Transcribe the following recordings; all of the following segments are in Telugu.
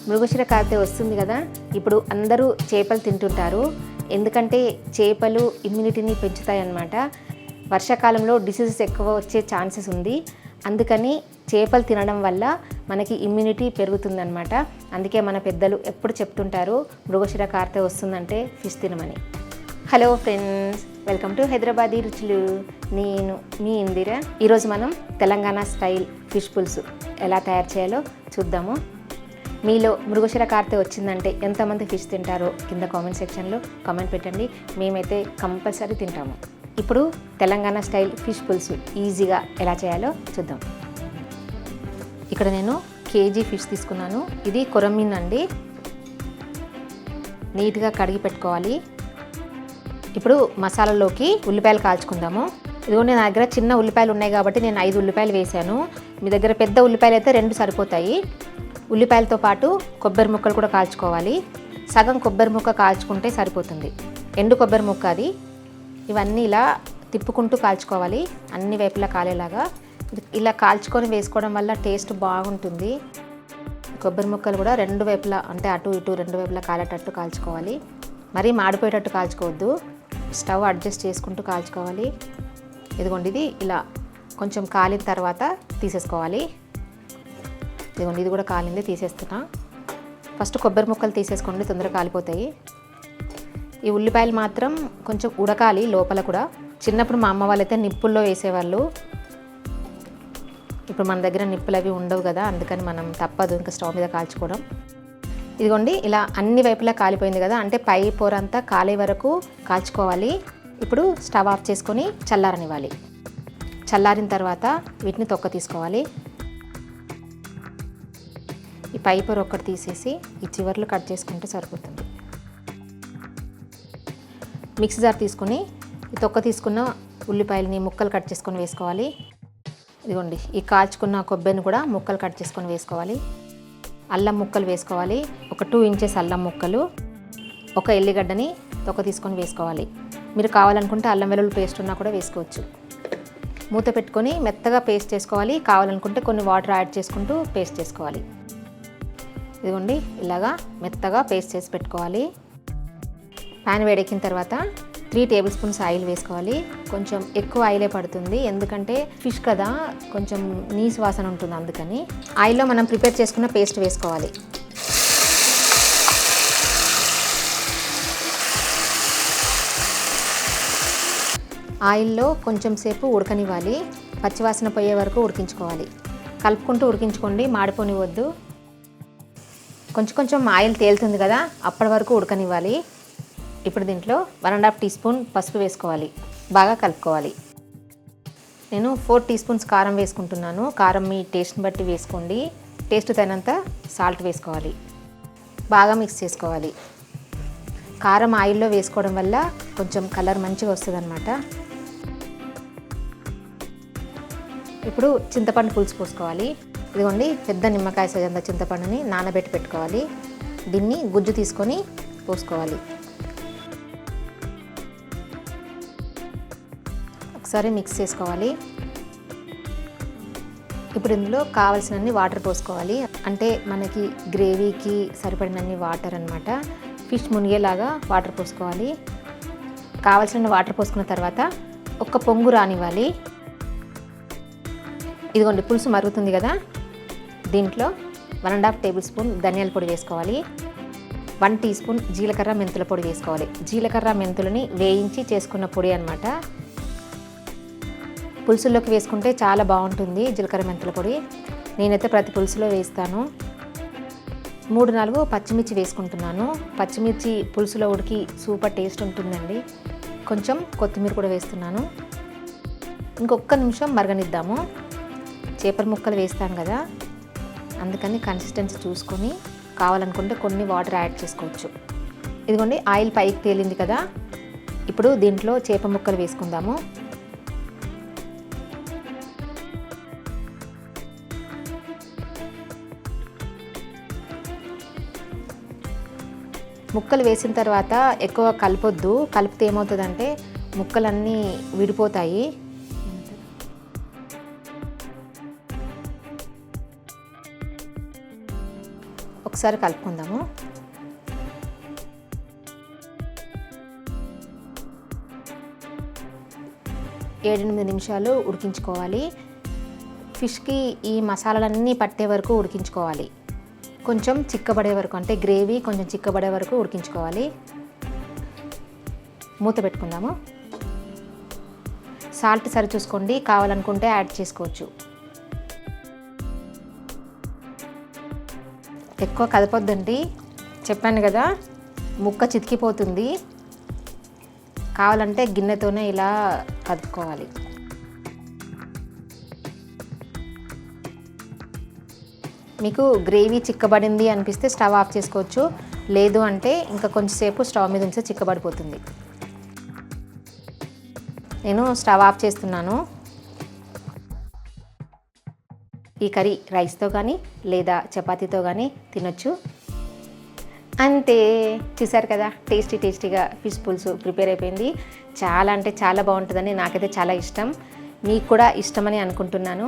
మృగశిర కార్తె వస్తుంది కదా. ఇప్పుడు అందరూ చేపలు తింటుంటారు, ఎందుకంటే చేపలు ఇమ్యూనిటీని పెంచుతాయి అన్నమాట. వర్షాకాలంలో డిసీజెస్ ఎక్కువ వచ్చే ఛాన్సెస్ ఉంది, అందుకని చేపలు తినడం వల్ల మనకి ఇమ్యూనిటీ పెరుగుతుందన్నమాట. అందుకే మన పెద్దలు ఎప్పుడు చెప్తుంటారు మృగశిర కార్తె వస్తుందంటే ఫిష్ తినమని. Hello friends, welcome to Hyderabadi రుచులు. నేను మీ ఇందిర. ఈరోజు మనం తెలంగాణ స్టైల్ ఫిష్ పులుసు ఎలా తయారు చేయాలో చూద్దాము. మీలో మృగశిర కార్తె వచ్చిందంటే ఎంతమంది ఫిష్ తింటారో కింద కామెంట్ సెక్షన్లో కామెంట్ పెట్టండి. మేమైతే కంపల్సరీ తింటాము. ఇప్పుడు తెలంగాణ స్టైల్ ఫిష్ పులుసు ఈజీగా ఎలా చేయాలో చూద్దాం. ఇక్కడ నేను కేజీ ఫిష్ తీసుకున్నాను. ఇది కొరమీన్ అండి. నీట్గా కడిగి పెట్టుకోవాలి. ఇప్పుడు మసాలాలోకి ఉల్లిపాయలు కాల్చుకుందాము. ఇదిగోండి, నా దగ్గర చిన్న ఉల్లిపాయలు ఉన్నాయి కాబట్టి నేను 5 ఉల్లిపాయలు వేసాను. మీ దగ్గర పెద్ద ఉల్లిపాయలు అయితే 2 సరిపోతాయి. ఉల్లిపాయలతో పాటు కొబ్బరి ముక్కలు కూడా కాల్చుకోవాలి. సగం కొబ్బరి ముక్క కాల్చుకుంటే సరిపోతుంది, ఎండు కొబ్బరి ముక్క అది. ఇవన్నీ ఇలా తిప్పుకుంటూ కాల్చుకోవాలి, అన్ని వైపులా కాలేలాగా. ఇలా కాల్చుకొని వేసుకోవడం వల్ల టేస్ట్ బాగుంటుంది. కొబ్బరి ముక్కలు కూడా 2 వైపులా, అంటే అటు ఇటు 2 వైపులా కాలేటట్టు కాల్చుకోవాలి. మరీ మాడిపోయేటట్టు కాల్చుకోవద్దు, స్టవ్ అడ్జస్ట్ చేసుకుంటూ కాల్చుకోవాలి. ఇదిగోండి, ఇది ఇలా కొంచెం కాలిన తర్వాత తీసేసుకోవాలి. ఇదిగోండి, ఇది కూడా కాలింది, తీసేస్తున్నా. ఫస్ట్ కొబ్బరి ముక్కలు తీసేసుకోండి, తొందరగా కాలిపోతాయి. ఈ ఉల్లిపాయలు మాత్రం కొంచెం ఉడకాలి లోపల కూడా. చిన్నప్పుడు మా అమ్మ వాళ్ళైతే నిప్పుల్లో వేసేవాళ్ళు. ఇప్పుడు మన దగ్గర నిప్పులు అవి ఉండవు కదా, అందుకని మనం తప్పదు ఇంకా స్టవ్ మీద కాల్చుకోవడం. ఇదిగోండి, ఇలా అన్ని వైపులా కాలిపోయింది కదా, అంటే పై పొర అంతా కాలే వరకు కాల్చుకోవాలి. ఇప్పుడు స్టవ్ ఆఫ్ చేసుకొని చల్లారనివ్వాలి. చల్లారిన తర్వాత వీటిని తొక్క తీసుకోవాలి. ఈ పై పొర ఒక్కటి తీసేసి ఈ చివర్లు కట్ చేసుకుంటే సరిపోతుంది. మిక్సీ జార్ తీసుకొని ఈ తొక్క తీసుకున్న ఉల్లిపాయలని ముక్కలు కట్ చేసుకొని వేసుకోవాలి. ఇదిగోండి, ఈ కాల్చుకున్న కొబ్బరిని కూడా ముక్కలు కట్ చేసుకొని వేసుకోవాలి. అల్లం ముక్కలు వేసుకోవాలి, ఒక 2 ఇంచెస్ అల్లం ముక్కలు, ఒక ఎల్లిగడ్డని తొక్క తీసుకొని వేసుకోవాలి. మీరు కావాలనుకుంటే అల్లం వెల్లుల్లి పేస్ట్ ఉన్నా కూడా వేసుకోవచ్చు. మూత పెట్టుకొని మెత్తగా పేస్ట్ చేసుకోవాలి. కావాలనుకుంటే కొన్ని వాటర్ యాడ్ చేసుకుంటూ పేస్ట్ చేసుకోవాలి. ఇదిగోండి, ఇలాగా మెత్తగా పేస్ట్ చేసి పెట్టుకోవాలి. ప్యాన్ వేడెక్కిన తర్వాత 3 టేబుల్ స్పూన్స్ ఆయిల్ వేసుకోవాలి. కొంచెం ఎక్కువ ఆయిలే పడుతుంది, ఎందుకంటే ఫిష్ కదా, కొంచెం నీసు వాసన ఉంటుంది. అందుకని ఆయిల్లో మనం ప్రిపేర్ చేసుకున్న పేస్ట్ వేసుకోవాలి. ఆయిల్లో కొంచెం సేపు ఉడకనివ్వాలి. పచ్చివాసన పోయే వరకు ఉడికించుకోవాలి. కలుపుకుంటూ ఉడికించుకోండి, మాడిపోనివద్దు. కొంచెం ఆయిల్ తేలుతుంది కదా, అప్పటి వరకు ఉడకనివ్వాలి. ఇప్పుడు దీంట్లో 1.5 టీ స్పూన్ పసుపు వేసుకోవాలి. బాగా కలుపుకోవాలి. నేను 4 టీ స్పూన్స్ కారం వేసుకుంటున్నాను. కారం మీ టేస్ట్ని బట్టి వేసుకోండి. టేస్ట్ తగినంత సాల్ట్ వేసుకోవాలి. బాగా మిక్స్ చేసుకోవాలి. కారం ఆయిల్లో వేసుకోవడం వల్ల కొంచెం కలర్ మంచిగా వస్తుంది అన్నమాట. ఇప్పుడు చింతపండు పులుసు పోసుకోవాలి. ఇదిగోండి, పెద్ద నిమ్మకాయ సైజ్ అంత చింతపండుని నానబెట్టి పెట్టుకోవాలి. దీన్ని గుజ్జు తీసుకొని పోసుకోవాలి. ఒకసారి మిక్స్ చేసుకోవాలి. ఇప్పుడు ఇందులో కావాల్సినన్ని వాటర్ పోసుకోవాలి. అంటే మనకి గ్రేవీకి సరిపడినన్ని వాటర్ అన్నమాట. ఫిష్ మునిగేలాగా వాటర్ పోసుకోవాలి. కావాల్సిన వాటర్ పోసుకున్న తర్వాత ఒక పొంగు రానివ్వాలి. ఇదిగోండి, పులుసు మరుగుతుంది కదా, దీంట్లో 1.5 టేబుల్ స్పూన్ ధనియాల పొడి వేసుకోవాలి. 1 టీ స్పూన్ జీలకర్ర మెంతుల పొడి వేసుకోవాలి. జీలకర్ర మెంతులని వేయించి చేసుకున్న పొడి అన్నమాట. పులుసుల్లోకి వేసుకుంటే చాలా బాగుంటుంది జీలకర్ర మెంతుల పొడి. నేనైతే ప్రతి పులుసులో వేస్తాను. 3-4 పచ్చిమిర్చి వేసుకుంటున్నాను. పచ్చిమిర్చి పులుసులో ఉడికి సూపర్ టేస్ట్ ఉంటుందండి. కొంచెం కొత్తిమీర కూడా వేస్తున్నాను. ఇంకొక నిమిషం మరగనిద్దాము. చేపల ముక్కలు వేస్తాను కదా, అందుకని కన్సిస్టెన్సీ చూసుకొని కావాలనుకుంటే కొన్ని వాటర్ యాడ్ చేసుకోవచ్చు. ఇదిగోండి, ఆయిల్ పైకి తేలింది కదా, ఇప్పుడు దీంట్లో చేప ముక్కలు వేసుకుందాము. ముక్కలు వేసిన తర్వాత ఎక్కువ కలపొద్దు. కలిపితే ఏమవుతుందంటే ముక్కలన్నీ విడిపోతాయి. ఒకసారి కలుపుకుందాము. ఏడు 8 నిమిషాలు ఉడికించుకోవాలి. ఫిష్కి ఈ మసాలాలన్నీ పట్టే వరకు ఉడికించుకోవాలి. కొంచెం చిక్కబడే వరకు, అంటే గ్రేవీ కొంచెం చిక్కబడే వరకు ఉడికించుకోవాలి. మూత పెట్టుకుందాము. సాల్ట్ సరి చూసుకోండి, కావాలనుకుంటే యాడ్ చేసుకోవచ్చు. ఎక్కువ కదపొద్దండి, చెప్పాను కదా ముక్క చితికిపోతుంది. కావాలంటే గిన్నెతోనే ఇలా కదుపుకోవాలి. మీకు గ్రేవీ చిక్కబడింది అనిపిస్తే స్టవ్ ఆఫ్ చేసుకోవచ్చు. లేదు అంటే ఇంకా కొంచెంసేపు స్టవ్ మీద ఉంచితే చిక్కబడిపోతుంది. నేను స్టవ్ ఆఫ్ చేస్తున్నాను. ఈ కర్రీ రైస్తో కానీ లేదా చపాతీతో కానీ తినొచ్చు. అంతే, చూసారు కదా టేస్టీగా ఫిష్ పులుసు ప్రిపేర్ అయిపోయింది. చాలా అంటే చాలా బాగుంటుందని నాకైతే చాలా ఇష్టం. మీకు కూడా ఇష్టమని అనుకుంటున్నాను.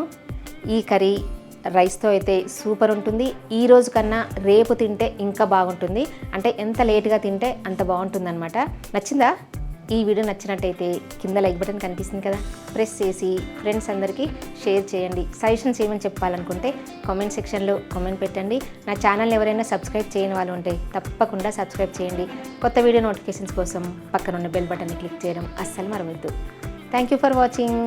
ఈ కర్రీ రైస్తో అయితే సూపర్ ఉంటుంది. ఈ రోజు కన్నా రేపు తింటే ఇంకా బాగుంటుంది. అంటే ఎంత లేట్గా తింటే అంత బాగుంటుంది అనమాట. నచ్చిందా? ఈ వీడియో నచ్చినట్టయితే కింద లైక్ బటన్ కనిపిస్తుంది కదా, ప్రెస్ చేసి ఫ్రెండ్స్ అందరికీ షేర్ చేయండి. సజెషన్స్ ఏమని చెప్పాలనుకుంటే కామెంట్ సెక్షన్లో కామెంట్ పెట్టండి. నా ఛానల్ ఎవరైనా సబ్స్క్రైబ్ చేయని వాళ్ళు ఉంటే తప్పకుండా సబ్స్క్రైబ్ చేయండి. కొత్త వీడియో నోటిఫికేషన్స్ కోసం పక్కనున్న బెల్ బటన్ని క్లిక్ చేయడం అస్సలు మరవద్దు. Thank you for watching.